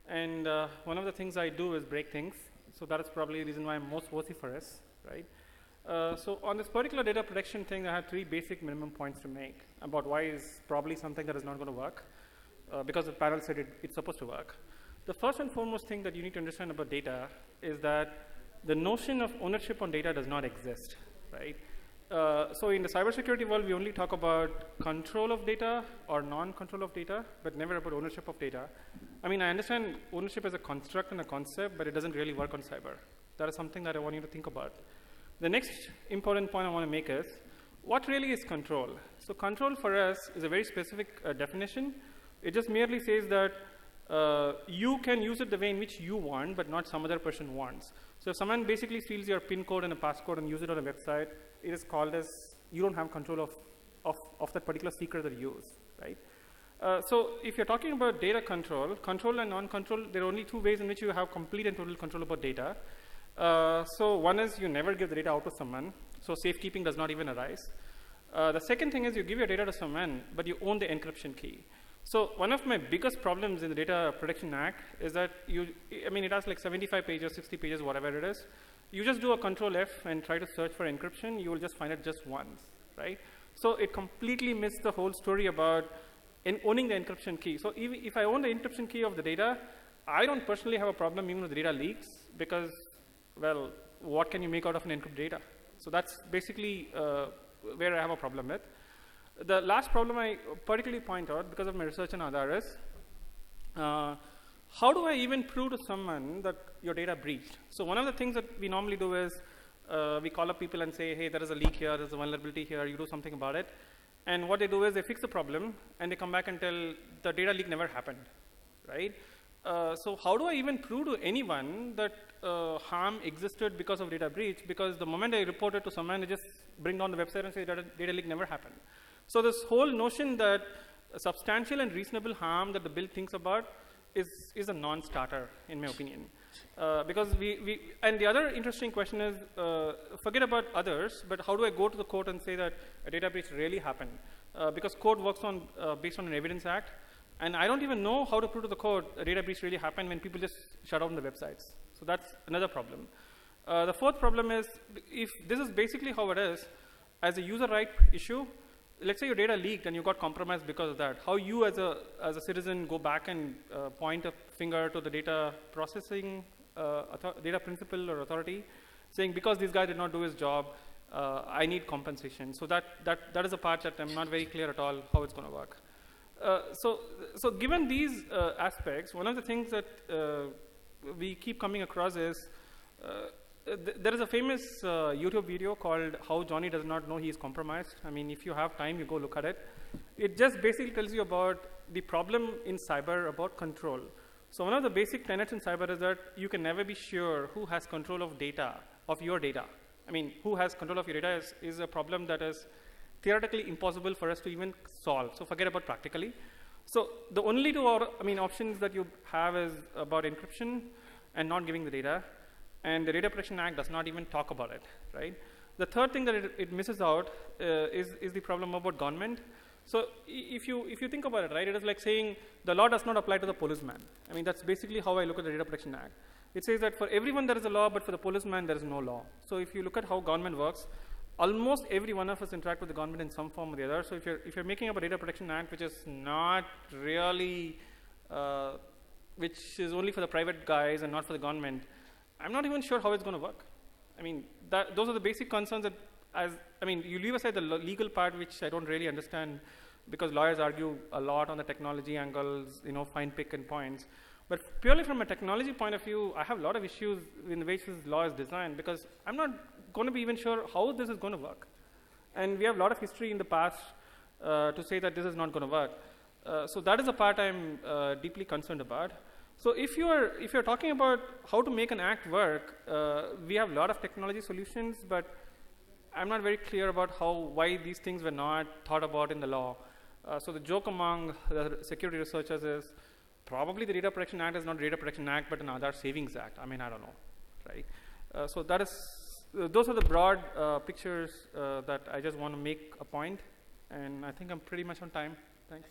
And one of the things I do is break things. So that is probably the reason why I'm most vociferous, right? So on this particular data protection thing, I have 3 basic minimum points to make about why is probably something that is not going to work, because the panel said it's supposed to work. The first and foremost thing that you need to understand about data is that the notion of ownership on data does not exist, right? So in the cybersecurity world, we only talk about control of data or non-control of data, but never about ownership of data. I mean, I understand ownership as a construct and a concept, but it doesn't really work on cyber. That is something that I want you to think about. The next important point I want to make is, what really is control? So control for us is a very specific definition. It just merely says that you can use it the way in which you want, but not some other person wants. So if someone basically steals your PIN code and a passcode and use it on a website, it is called as you don't have control of that particular secret that you use, right? So if you're talking about data control, control and non-control, there are only 2 ways in which you have complete and total control about data. So one is you never give the data out to someone, so safekeeping does not even arise. The second thing is you give your data to someone, but you own the encryption key. So one of my biggest problems in the Data Protection Act is that it has like 75 pages, 60 pages, whatever it is. You just do a Control F and try to search for encryption, you will just find it just once, right? So it completely missed the whole story about owning the encryption key. So if I own the encryption key of the data, I don't personally have a problem even if the data leaks, because, well, what can you make out of an encrypted data? So that's basically where I have a problem with. The last problem I particularly point out because of my research on Aadhaar is, how do I even prove to someone that your data breached? So one of the things that we normally do is we call up people and say, hey, there is a leak here, there's a vulnerability here, you do something about it. And what they do is they fix the problem and they come back and tell the data leak never happened, right? So how do I even prove to anyone that harm existed because of data breach? Because the moment I report it to someone, they just bring down the website and say data leak never happened. So this whole notion that substantial and reasonable harm that the bill thinks about is a non-starter, in my opinion. Because and the other interesting question is, forget about others, but how do I go to the court and say that a data breach really happened? Because court works on based on an evidence act, and I don't even know how to prove to the court a data breach really happened when people just shut down the websites. So that's another problem. The fourth problem is, if this is basically how it is, as a user right issue, let's say your data leaked and you got compromised because of that. How you as a citizen go back and point a finger to the data processing data principal or authority, saying because this guy did not do his job, I need compensation. So that is a part that I'm not very clear at all how it's going to work. So given these aspects, one of the things that we keep coming across is there is a famous YouTube video called How Johnny Does Not Know He Is Compromised. I mean, if you have time, you go look at it. It just basically tells you about the problem in cyber about control. So one of the basic tenets in cyber is that you can never be sure who has control of data, of your data. I mean, who has control of your data is a problem that is theoretically impossible for us to even solve. So forget about practically. So the only 2 options that you have is about encryption and not giving the data. And the Data Protection Act does not even talk about it, right? The third thing that it misses out is the problem about government. So if you think about it, right, it is like saying the law does not apply to the policeman. I mean, that's basically how I look at the Data Protection Act. It says that for everyone there is a law, but for the policeman there is no law. So if you look at how government works, almost every one of us interact with the government in some form or the other. So if you're making up a Data Protection Act which is not really, which is only for the private guys and not for the government, I'm not even sure how it's going to work. I mean, those are the basic concerns that, you leave aside the legal part, which I don't really understand, because lawyers argue a lot on the technology angles, fine pick and points. But purely from a technology point of view, I have a lot of issues in the way this law is designed, because I'm not going to be even sure how this is going to work. And we have a lot of history in the past to say that this is not going to work. So that is the part I'm deeply concerned about. So if you're talking about how to make an act work, we have a lot of technology solutions, but I'm not very clear about why these things were not thought about in the law. So the joke among the security researchers is probably the Data Protection Act is not a Data Protection Act, but an Aadhaar Savings Act. I mean, I don't know, right? So those are the broad pictures that I just want to make a point, and I think I'm pretty much on time. Thanks.